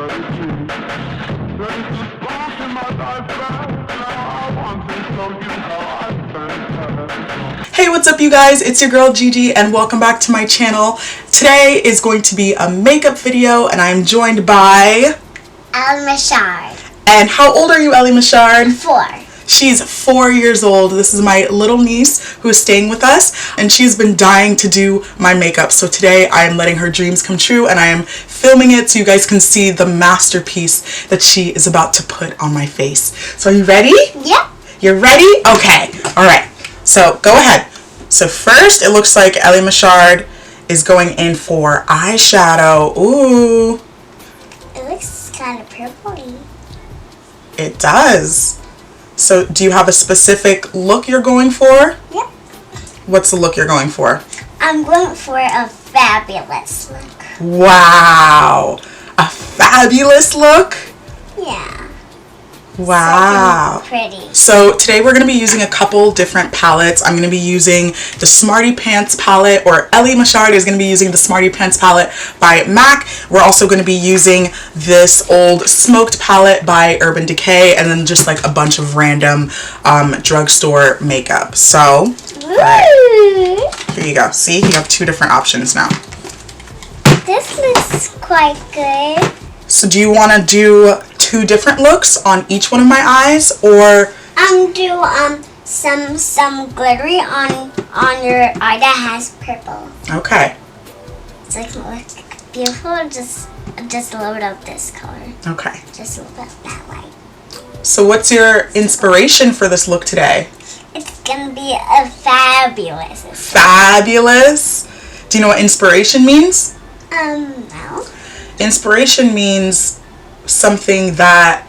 Hey, what's up you guys? It's your girl Gigi and welcome back to my channel. Today is going to be a makeup video and I'm joined by ELLIE-MICHARD. And how old are you, ELLIE-MICHARD? 4. She's 4 years old. This is my little niece who is staying with us and she's been dying to do my makeup. So today I am letting her dreams come true and I am filming it so you guys can see the masterpiece that she is about to put on my face. So are you ready? Yep. You're ready? Okay. Alright. So go ahead. So first it looks like ELLIE-MICHARD is going in for eyeshadow. Ooh. It looks kind of purpley. It does. So do you have a specific look you're going for? Yep. What's the look you're going for? I'm going for a fabulous look. Wow. A fabulous look? Yeah. Wow. So pretty. So today we're going to be using a couple different palettes. I'm going to be using the Smarty Pants palette, or ELLIE-MICHARD is going to be using the Smarty Pants palette by MAC. We're also going to be using this old smoked palette by Urban Decay, and then just like a bunch of random drugstore makeup. So here you go. See, you have 2 different options now. This looks quite good. So do you want to do 2 different looks on each one of my eyes, or do some glittery on your eye that has purple. Okay. It's like look beautiful. Just load up this color. Okay. Just load up that light. So what's your inspiration for this look today? It's gonna be a fabulous. Fabulous? Do you know what inspiration means? No. Inspiration means something that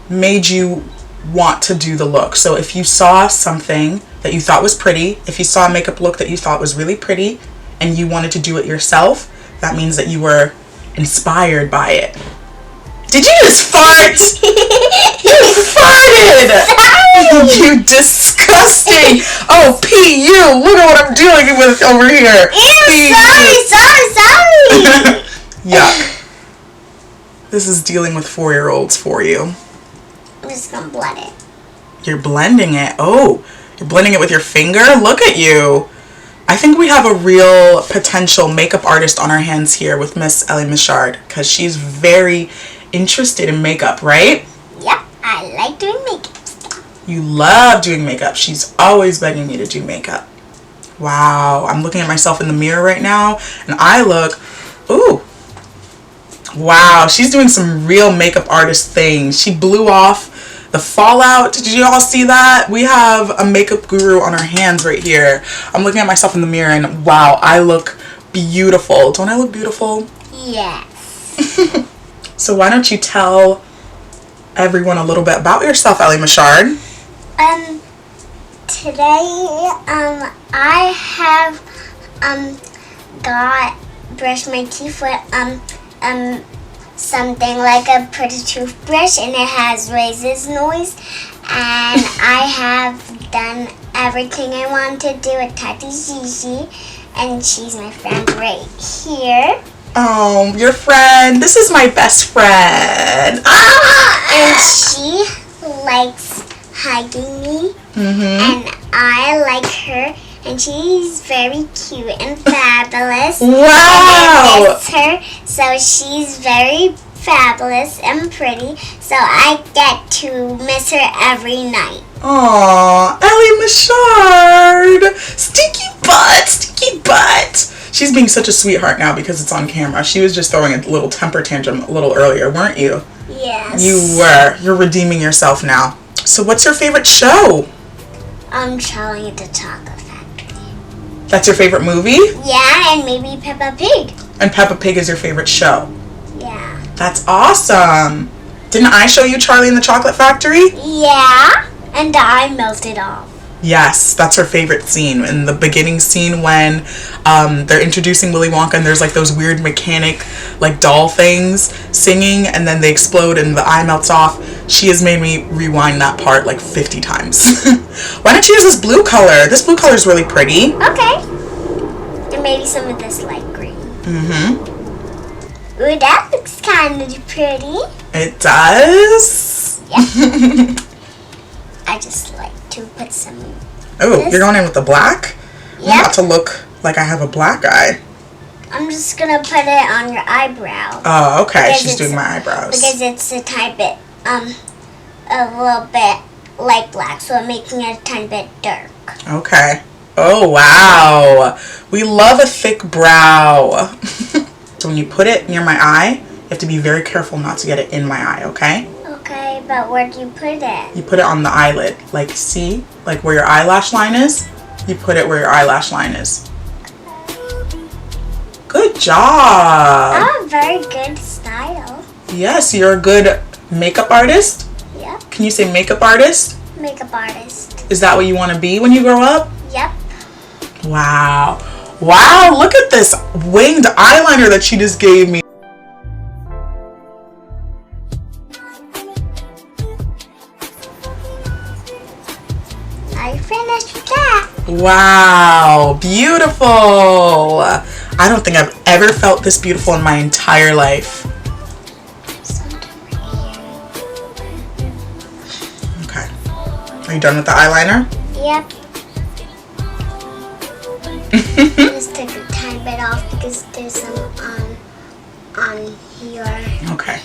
made you want to do the look. So if you saw something that you thought was pretty, if you saw a makeup look that you thought was really pretty and you wanted to do it yourself, that means that you were inspired by it. Did you just fart? You farted! Sorry. You disgusting! Oh, P.U. Look at what I'm dealing with over here. Ew, sorry. Yuck. This is dealing with 4-year-olds for you. I'm just gonna blend it. You're blending it. Oh, you're blending it with your finger? Look at you. I think we have a real potential makeup artist on our hands here with Miss ELLIE-MICHARD, because she's very interested in makeup, right? Yep, I like doing makeup stuff. You love doing makeup. She's always begging me to do makeup. Wow, I'm looking at myself in the mirror right now and I look, ooh. Wow, she's doing some real makeup artist things. She blew off the fallout. Did you all see that? We have a makeup guru on our hands right here. I'm looking at myself in the mirror and wow, I look beautiful. Don't I look beautiful? Yes. So why don't you tell everyone a little bit about yourself, ELLIE-MICHARD? Today, I have, brushed my teeth with, something like a pretty toothbrush, and it has raises noise, and I have done everything I want to do with Gigi, and she's my friend right here. Oh, your friend. This is my best friend. Ah! And she likes hugging me, and I like her. And she's very cute and fabulous. Wow! And I miss her, so she's very fabulous and pretty. So I get to miss her every night. Aww, ELLIE-MICHARD! Stinky butt! Stinky butt! She's being such a sweetheart now because it's on camera. She was just throwing a little temper tantrum a little earlier, weren't you? Yes. You were. You're redeeming yourself now. So what's your favorite show? Charlie and the Chocolate Factory. That's your favorite movie? Yeah, and maybe Peppa Pig. And Peppa Pig is your favorite show? Yeah. That's awesome. Didn't I show you Charlie and the Chocolate Factory? Yeah, and the eye melted off. Yes, that's her favorite scene. In the beginning scene when they're introducing Willy Wonka and there's like those weird mechanic like doll things singing and then they explode and the eye melts off. She has made me rewind that part like 50 times. Why don't you use this blue color? This blue color is really pretty. Okay. And maybe some of this light green. Ooh, that looks kind of pretty. It does? Yeah. I just like to put some... Oh, you're going in with the black? Yeah. I'm about to look like I have a black eye. I'm just going to put it on your eyebrow. Oh, okay. Because She's doing my eyebrows. Because it's a tiny bit, a little bit light black, so I'm making it a tiny bit dark. Okay. Oh, wow. We love a thick brow. So when you put it near my eye, you have to be very careful not to get it in my eye, okay? Okay, but where do you put it? You put it on the eyelid. Like, see? Like where your eyelash line is? You put it where your eyelash line is. Good job. Oh, very good style. Yes, you're a good makeup artist. Yep. Can you say makeup artist? Makeup artist. Is that what you want to be when you grow up? Yep. Wow. Wow, look at this winged eyeliner that she just gave me. I finished that. Wow, beautiful. I don't think I've ever felt this beautiful in my entire life. Okay. Are you done with the eyeliner? Yep. Just take a tiny bit off because there's some on here. Okay.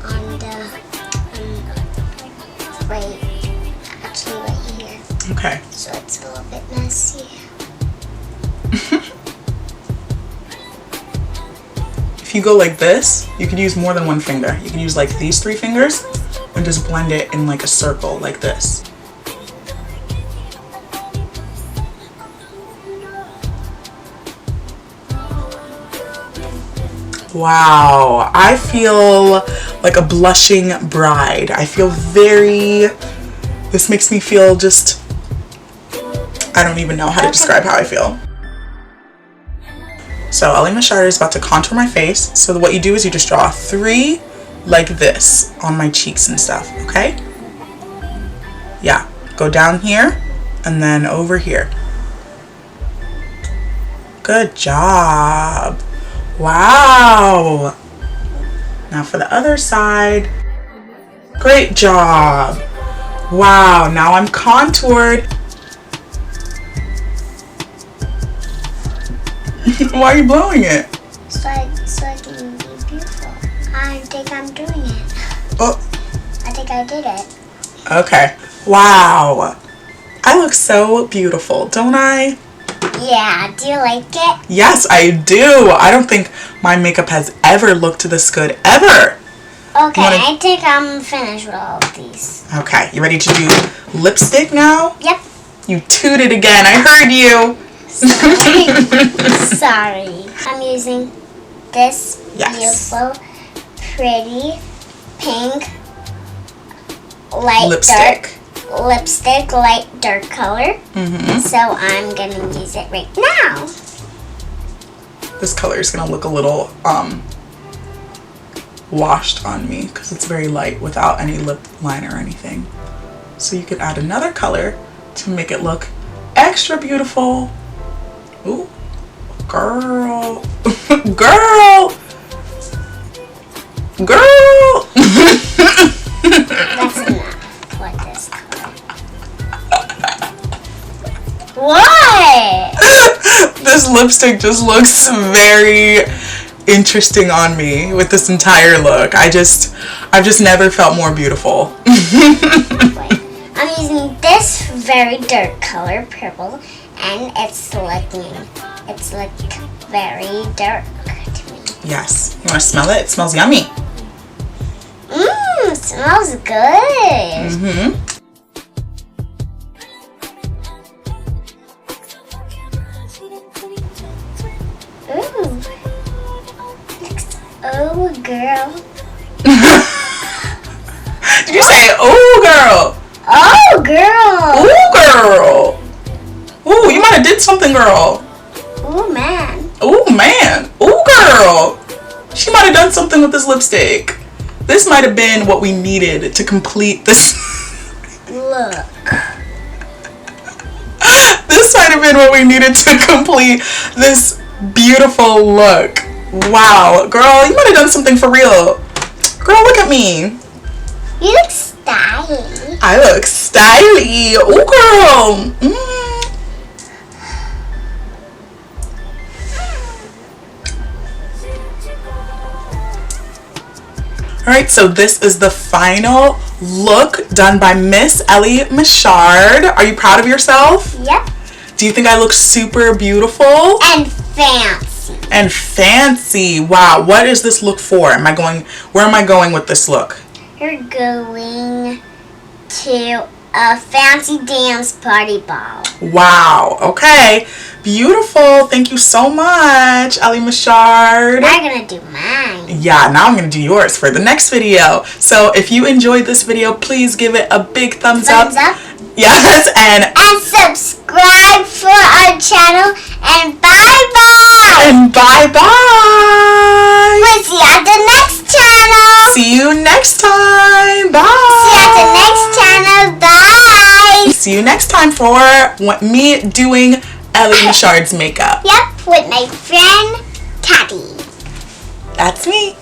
On the actually right here. Okay. So it's a little bit messy. If you go like this, you could use more than one finger. You could use like these 3 fingers and just blend it in like a circle like this. Wow, I feel like a blushing bride. I feel this makes me feel just, I don't even know how to describe how I feel. So ELLIE-MICHARD is about to contour my face. So what you do is you just draw 3 like this on my cheeks and stuff, okay? Yeah, go down here and then over here. Good job. Wow. Now for the other side. Great job. Wow, now I'm contoured. Why are you blowing it? So I can be beautiful. I think I'm doing it. Oh. I think I did it. Okay. Wow. I look so beautiful, don't I? Yeah, do you like it? Yes, I do. I don't think my makeup has ever looked this good, ever. Okay, I think I'm finished with all of these. Okay, you ready to do lipstick now? Yep. You tooted again. I heard you. Sorry. I'm using this beautiful, pretty, pink, light lipstick. Lipstick, light dark color. So I'm gonna use it right now. This color is gonna look a little washed on me because it's very light without any lip liner or anything. So you could add another color to make it look extra beautiful. Ooh, girl, girl, girl. That's enough for this color. What? This lipstick just looks very interesting on me with this entire look. I've just never felt more beautiful. Wait, I'm using this very dark color, purple, and it's looking very dark to me. Yes. You want to smell it? It smells yummy. Mmm, it smells good. Ooh. Oh, girl. Did you say, oh, girl? Oh, girl. Ooh, girl. Ooh, you might have did something, girl. Oh, man. Ooh, man. Ooh, girl. She might have done something with this lipstick. This might have been what we needed to complete this. Look. This might have been what we needed to complete this beautiful look. Wow, girl, you might have done something for real. Girl, look at me. You look stylish. I look stylish. Ooh, girl. Alright, so this is the final look done by Miss ELLIE-MICHARD. Are you proud of yourself? Yep. Do you think I look super beautiful? And fancy. And fancy. Wow, what is this look for? Where am I going with this look? You're going to a fancy dance party ball. Wow, okay. Beautiful. Thank you so much, ELLIE-MICHARD. Now I'm gonna do mine. Yeah, now I'm gonna do yours for the next video. So if you enjoyed this video, please give it a big thumbs up. Yes, and subscribe for our channel, and bye-bye. And bye-bye. We'll see you at the next channel. See you next time. Bye. See you at the next channel. Bye. See you next time for me doing ELLIE-MICHARD's makeup. Yep, with my friend Tati. That's me.